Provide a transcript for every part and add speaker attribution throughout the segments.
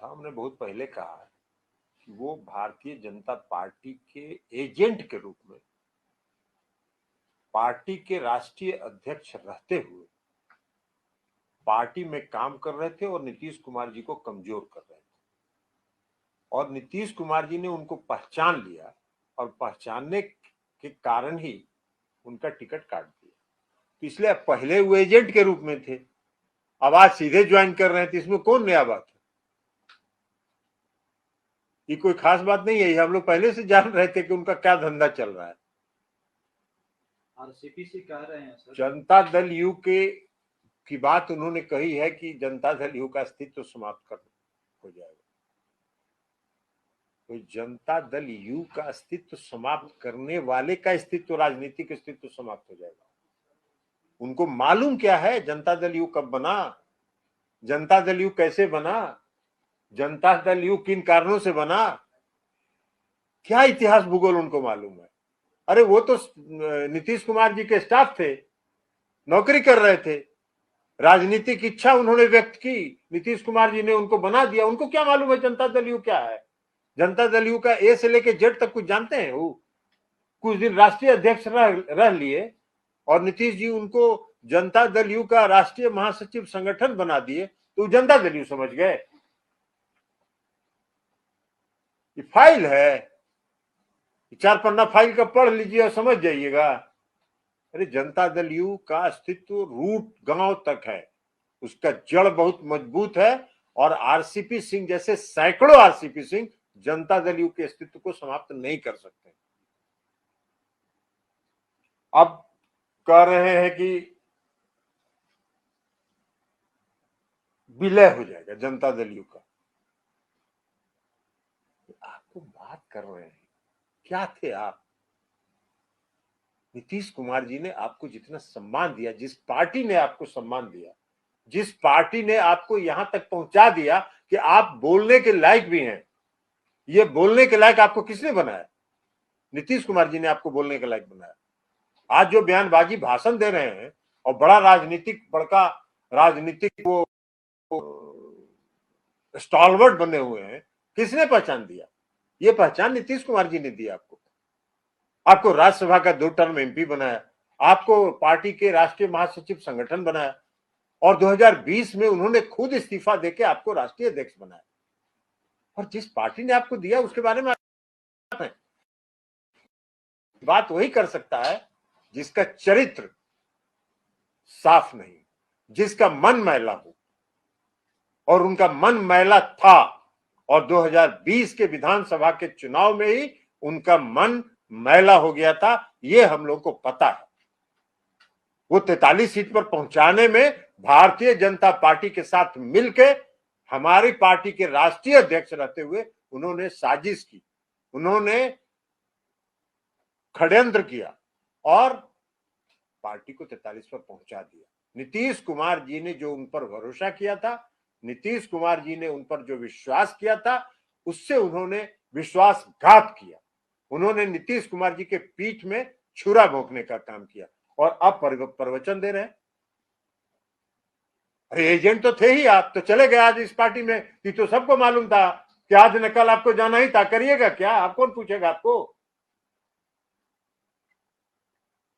Speaker 1: था, हमने बहुत पहले कहा कि वो भारतीय जनता पार्टी के एजेंट के रूप में पार्टी के राष्ट्रीय अध्यक्ष रहते हुए पार्टी में काम कर रहे थे और नीतीश कुमार जी को कमजोर कर रहे थे। और नीतीश कुमार जी ने उनको पहचान लिया और पहचानने के कारण ही उनका टिकट काट दिया। तो इसलिए पहले वो एजेंट के रूप में थे, अब आज सीधे ज्वाइन कर रहे थे, इसमें कौन नया बात है? ये कोई खास बात नहीं है, हम लोग पहले से जान रहे थे कि उनका क्या धंधा चल रहा है।
Speaker 2: आरसीपी कह रहे हैं सर,
Speaker 1: जनता दल यू की बात उन्होंने कही है कि जनता दल यू का अस्तित्व समाप्त कर हो जाएगा। तो जनता दल यू का अस्तित्व समाप्त करने वाले का अस्तित्व, राजनीतिक अस्तित्व समाप्त हो जाएगा। उनको मालूम क्या है जनता दल यू कब बना, जनता दल यू कैसे बना, जनता दल यू किन कारणों से बना, क्या इतिहास भूगोल उनको मालूम है। अरे वो तो नीतीश कुमार जी के स्टाफ थे, नौकरी कर रहे थे, राजनीतिक इच्छा उन्होंने व्यक्त की, नीतीश कुमार जी ने उनको बना दिया। उनको क्या मालूम है जनता दल यू क्या है? जनता दल यू का ए से लेके जेड तक कुछ जानते हैं? वो कुछ दिन राष्ट्रीय अध्यक्ष रह लिए और नीतीश जी उनको जनता दल यू का राष्ट्रीय महासचिव संगठन बना दिए, तो जनता दल यू समझ गए। ये फाइल है, 4 पन्ना फाइल का पढ़ लीजिए और समझ जाइएगा। अरे जनता दल यू का अस्तित्व रूट गांव तक है, उसका जड़ बहुत मजबूत है और आरसीपी सिंह जैसे सैकड़ों आरसीपी सिंह जनता दल यू के अस्तित्व को समाप्त नहीं कर सकते। अब कह रहे हैं कि विलय हो जाएगा जनता दल यू का। आपको बात कर रहे हैं, क्या थे आप? नीतीश कुमार जी ने आपको जितना सम्मान दिया, जिस पार्टी ने आपको सम्मान दिया, जिस पार्टी ने आपको यहां तक पहुंचा दिया कि आप बोलने के लायक भी हैं, ये बोलने के लायक आपको किसने बनाया? नीतीश कुमार जी ने आपको बोलने के लायक बनाया। आज जो बयानबाजी भाषण दे रहे हैं और बड़का राजनीतिक वो स्टॉलवर्ड बने हुए हैं, किसने पहचान दिया? ये पहचान नीतीश कुमार जी ने दी आपको राज्यसभा का 2 टर्म एमपी बनाया, आपको पार्टी के राष्ट्रीय महासचिव संगठन बनाया और 2020 में उन्होंने खुद इस्तीफा देके आपको राष्ट्रीय अध्यक्ष बनाया। और जिस पार्टी ने आपको दिया उसके बारे में बात वही कर सकता है जिसका चरित्र साफ नहीं, जिसका मन मैला हो। और उनका मन मैला था और 2020 के विधानसभा के चुनाव में ही उनका मन मैला हो गया था, ये हम लोग को पता है। वो 43 सीट पर पहुंचाने में भारतीय जनता पार्टी के साथ मिलके हमारी पार्टी के राष्ट्रीय अध्यक्ष रहते हुए उन्होंने साजिश की, उन्होंने षड्यंत्र किया और पार्टी को 43 पर पहुंचा दिया। नीतीश कुमार जी ने जो उन पर भरोसा किया था, नीतीश कुमार जी ने उन पर जो विश्वास किया था, उससे उन्होंने विश्वासघात किया। उन्होंने नीतीश कुमार जी के पीठ में छुरा भोंकने का काम किया और अब प्रवचन दे रहे हैं। अरे एजेंट तो थे ही, आप तो चले गए आज इस पार्टी में, कि तो सबको मालूम था कि आज न कल आपको जाना ही था, करिएगा क्या? आप कौन पूछेगा आपको?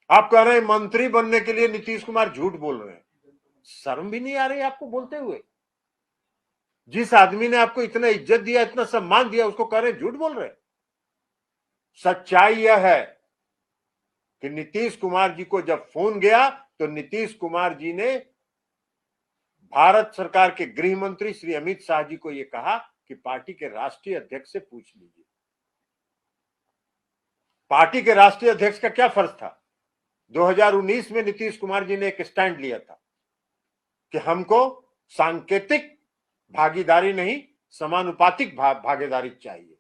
Speaker 1: आप कह रहे हैं मंत्री बनने के लिए नीतीश कुमार झूठ बोल रहे हैं, शर्म भी नहीं आ रही आपको बोलते हुए? जिस आदमी ने आपको इतना इज्जत दिया, इतना सम्मान दिया, उसको कह रहे हैं झूठ बोल रहे हैं। सच्चाई यह है कि नीतीश कुमार जी को जब फोन गया तो नीतीश कुमार जी ने भारत सरकार के गृह मंत्री श्री अमित शाह जी को यह कहा कि पार्टी के राष्ट्रीय अध्यक्ष से पूछ लीजिए। पार्टी के राष्ट्रीय अध्यक्ष का क्या फर्ज था? 2019 में नीतीश कुमार जी ने एक स्टैंड लिया था कि हमको सांकेतिक भागीदारी नहीं, समानुपातिक भागीदारी चाहिए।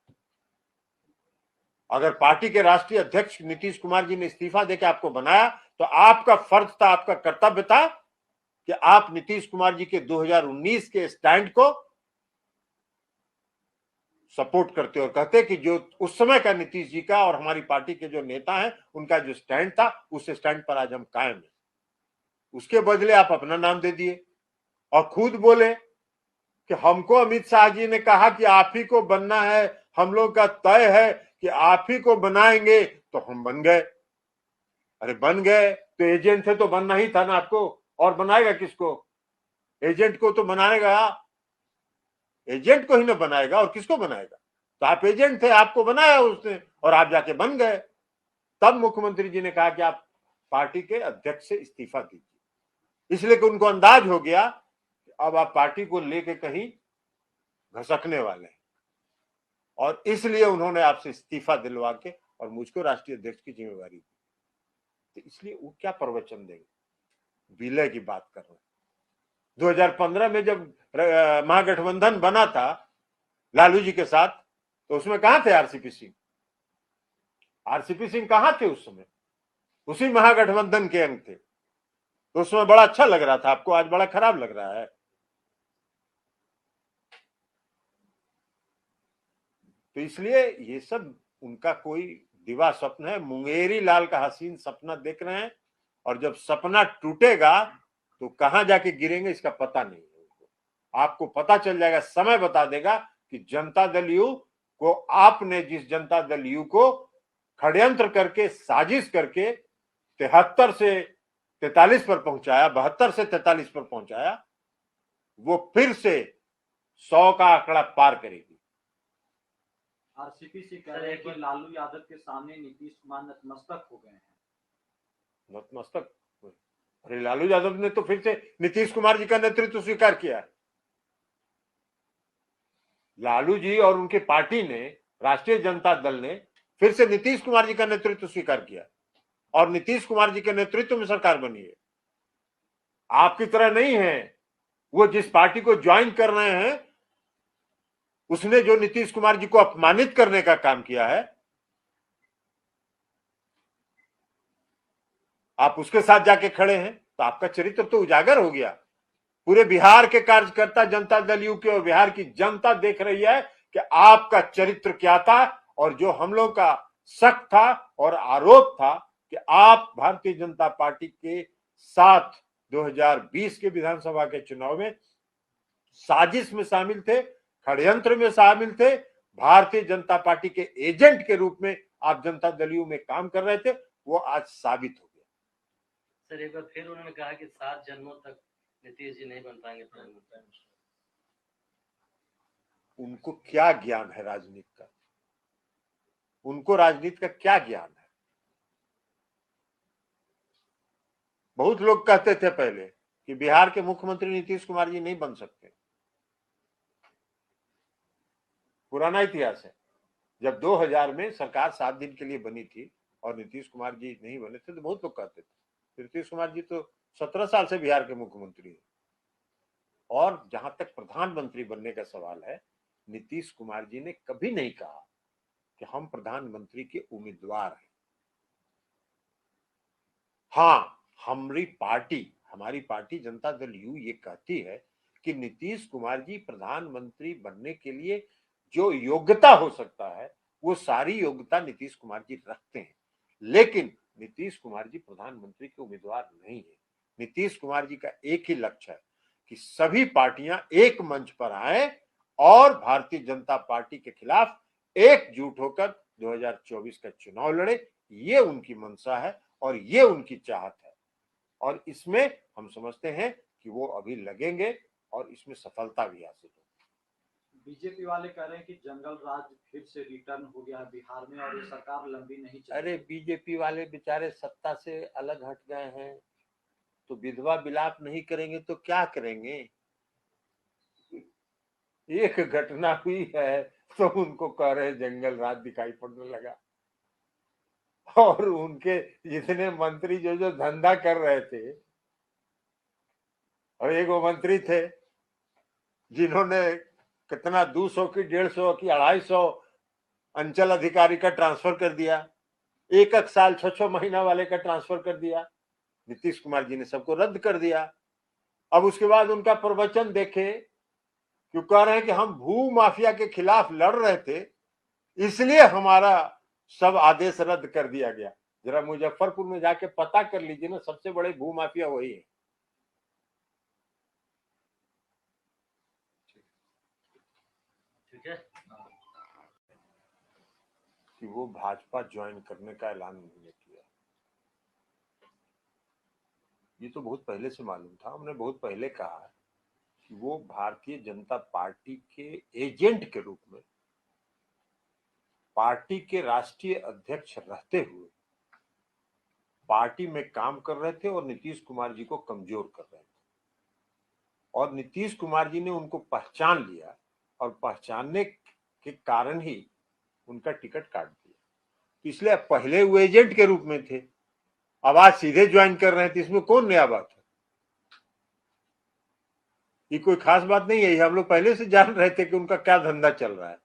Speaker 1: अगर पार्टी के राष्ट्रीय अध्यक्ष नीतीश कुमार जी ने इस्तीफा देकर आपको बनाया तो आपका फर्ज था, आपका कर्तव्य था कि आप नीतीश कुमार जी के 2019 के स्टैंड को सपोर्ट करते और कहते कि जो उस समय का नीतीश जी का और हमारी पार्टी के जो नेता हैं उनका जो स्टैंड था, उस स्टैंड पर आज हम कायम हैं। उसके बदले आप अपना नाम दे दिए और खुद बोले कि हमको अमित शाह जी ने कहा कि आप ही को बनना है, हम लोग का तय है कि आप ही को बनाएंगे, तो हम बन गए। अरे बन गए तो एजेंट से तो बनना ही था ना आपको, और बनाएगा किसको? एजेंट को तो बनाएगा, एजेंट को ही ना बनाएगा, और किसको बनाएगा? तो आप एजेंट थे, आपको बनाया उसने और आप जाके बन गए। तब मुख्यमंत्री जी ने कहा कि आप पार्टी के अध्यक्ष से इस्तीफा दीजिए, इसलिए कि उनको अंदाज हो गया अब आप पार्टी को लेके कहीं घसकने वाले हैं, और इसलिए उन्होंने आपसे इस्तीफा दिलवा के और मुझको राष्ट्रीय अध्यक्ष की जिम्मेवारी दी। तो इसलिए वो क्या प्रवचन देंगे? विलय की बात कर रहे हैं। 2015 में जब महागठबंधन बना था लालू जी के साथ, तो उसमें कहां थे आरसीपी सिंह? आरसीपी सिंह कहां थे उस समय? उसी महागठबंधन के अंग थे। तो उसमें बड़ा अच्छा लग रहा था आपको, आज बड़ा खराब लग रहा है। तो इसलिए ये सब उनका कोई दिवा स्वप्न है, मुंगेरी लाल का हसीन सपना देख रहे हैं, और जब सपना टूटेगा तो कहां जाके गिरेंगे इसका पता नहीं है उनको। आपको पता चल जाएगा, समय बता देगा कि जनता दल यू को, आपने जिस जनता दल यू को षड्यंत्र करके, साजिश करके 73 से 43 पर पहुंचाया, 72 से 43 पर पहुंचाया, वो फिर से 100 का आंकड़ा पार करेगी।
Speaker 2: आरसीपी से कह रहे हैं कि लालू यादव के सामने नीतीश कुमार नतमस्तक हो गए हैं।
Speaker 1: नतमस्तक? अरे लालू यादव ने तो फिर से नीतीश कुमार जी का नेतृत्व स्वीकार किया है। लालू जी और उनकी पार्टी ने, राष्ट्रीय जनता दल ने फिर से नीतीश कुमार जी का नेतृत्व स्वीकार किया, और नीतीश कुमार जी के नेतृत्व में सरकार बनी है। आपकी तरह नहीं है, वो जिस पार्टी को ज्वाइन कर रहे हैं उसने जो नीतीश कुमार जी को अपमानित करने का काम किया है, आप उसके साथ जाके खड़े हैं, तो आपका चरित्र तो उजागर हो गया। पूरे बिहार के कार्यकर्ता जनता दल यू के और बिहार की जनता देख रही है कि आपका चरित्र क्या था, और जो हम लोग का शक था और आरोप था कि आप भारतीय जनता पार्टी के साथ 2020 के विधानसभा के चुनाव में साजिश में शामिल थे, षड्यंत्र में शामिल थे, भारतीय जनता पार्टी के एजेंट के रूप में आप जनता दल यू में काम कर रहे थे, वो आज साबित हो गया।
Speaker 3: सर एक बार फिर उन्होंने कहा कि 7 जन्मों तक नीतीश जी नहीं बन पाएंगे प्रधानमंत्री।
Speaker 1: उनको क्या ज्ञान है राजनीति का? उनको राजनीति का क्या ज्ञान है? बहुत लोग कहते थे पहले कि बिहार के मुख्यमंत्री नीतीश कुमार जी नहीं बन सकते। पुराना इतिहास है, जब 2000 में सरकार 7 दिन के लिए बनी थी और नीतीश कुमार जी नहीं बने थे, तो बहुत लोग कहते थे नीतीश कुमार जी तो 17 साल से बिहार के मुख्यमंत्री हैं। और जहां तक प्रधानमंत्री बनने का सवाल है, नीतीश कुमार जी ने कभी नहीं कहा कि हम प्रधानमंत्री के उम्मीदवार हैं। हाँ, हमारी पार्टी जनता दल यू ये कहती है कि नीतीश कुमार जी प्रधानमंत्री बनने के लिए जो योग्यता हो सकता है, वो सारी योग्यता नीतीश कुमार जी रखते हैं, लेकिन नीतीश कुमार जी प्रधानमंत्री के उम्मीदवार नहीं है। नीतीश कुमार जी का एक ही लक्ष्य है कि सभी पार्टियां एक मंच पर आए और भारतीय जनता पार्टी के खिलाफ एकजुट होकर 2024 का चुनाव लड़े। ये उनकी मंशा है और ये उनकी चाहत है, और इसमें हम समझते हैं कि वो अभी लगेंगे और इसमें सफलता भी हासिल होगी।
Speaker 2: बीजेपी वाले कह रहे हैं कि जंगल राज फिर से रिटर्न हो गया बिहार में और ये सरकार लंबी नहीं चलेगी।
Speaker 1: अरे बीजेपी वाले बेचारे सत्ता से अलग हट गए हैं, तो विधवा विलाप नहीं करेंगे तो क्या करेंगे? एक घटना हुई है तो उनको कह रहे जंगल राज दिखाई पड़ने लगा, और उनके जितने मंत्री जो जो धंधा कर रहे थे, और एक वो मंत्री थे जिन्होंने कितना 200 की 150 की 250 अंचल अधिकारी का ट्रांसफर कर दिया, एक साल 6 महीना वाले का ट्रांसफर कर दिया। नीतीश कुमार जी ने सबको रद्द कर दिया। अब उसके बाद उनका प्रवचन देखे, क्यों कह रहे हैं कि हम भू माफिया के खिलाफ लड़ रहे थे, इसलिए हमारा सब आदेश रद्द कर दिया गया। जरा मुजफ्फरपुर में जाके पता कर लीजिए ना, सबसे बड़े भू माफिया वही है।
Speaker 3: ठीक है।
Speaker 1: कि वो भाजपा ज्वाइन करने का ऐलान उन्होंने किया। ये तो बहुत पहले से मालूम था, हमने बहुत पहले कहा कि वो भारतीय जनता पार्टी के एजेंट के रूप में पार्टी के राष्ट्रीय अध्यक्ष रहते हुए पार्टी में काम कर रहे थे और नीतीश कुमार जी को कमजोर कर रहे थे, और नीतीश कुमार जी ने उनको पहचान लिया और पहचानने के कारण ही उनका टिकट काट दिया। तो इसलिए पहले वो एजेंट के रूप में थे, अब आज सीधे ज्वाइन कर रहे थे, इसमें कौन नया बात है? ये कोई खास बात नहीं है, हम लोग पहले से जान रहे थे कि उनका क्या धंधा चल रहा है।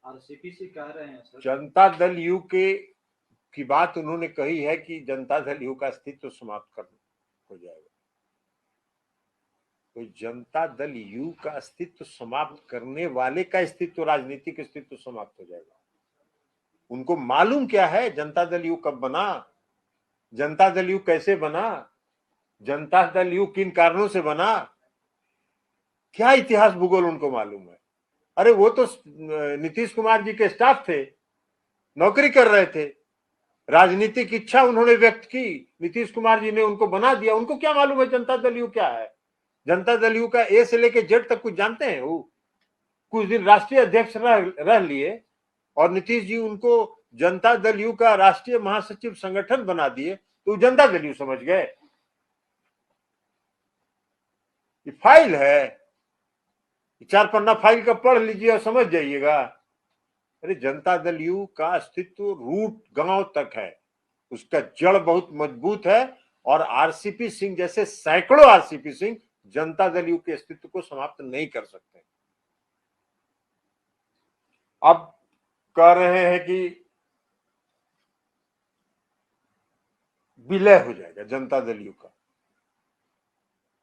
Speaker 2: आरसीपी कह रहे हैं सर,
Speaker 1: जनता दल यू के की बात उन्होंने कही है कि जनता दल यू का अस्तित्व समाप्त कर हो जाएगा। तो जनता दल यू का अस्तित्व समाप्त करने वाले का अस्तित्व, राजनीतिक अस्तित्व समाप्त हो जाएगा। उनको मालूम क्या है जनता दल यू कब बना, जनता दल यू कैसे बना, जनता दल यू किन कारणों से बना, क्या इतिहास भूगोल उनको मालूम है। अरे वो तो नीतीश कुमार जी के स्टाफ थे, नौकरी कर रहे थे, राजनीतिक इच्छा उन्होंने व्यक्त की, नीतीश कुमार जी ने उनको बना दिया। उनको क्या मालूम है जनता दल यू क्या है? जनता दल यू का ए से लेके जेड तक कुछ जानते हैं? वो कुछ दिन राष्ट्रीय अध्यक्ष रह लिए और नीतीश जी उनको जनता दल यू का राष्ट्रीय महासचिव संगठन बना दिए, तो जनता दल यू समझ गए। ये फाइल है, 4 पन्ना फाइल का पढ़ लीजिए और समझ जाइएगा। अरे जनता दल यू का अस्तित्व रूट गांव तक है, उसका जड़ बहुत मजबूत है, और आरसीपी सिंह जैसे सैकड़ों आरसीपी सिंह जनता दल यू के अस्तित्व को समाप्त नहीं कर सकते। अब कह रहे हैं कि विलय हो जाएगा जनता दल यू का।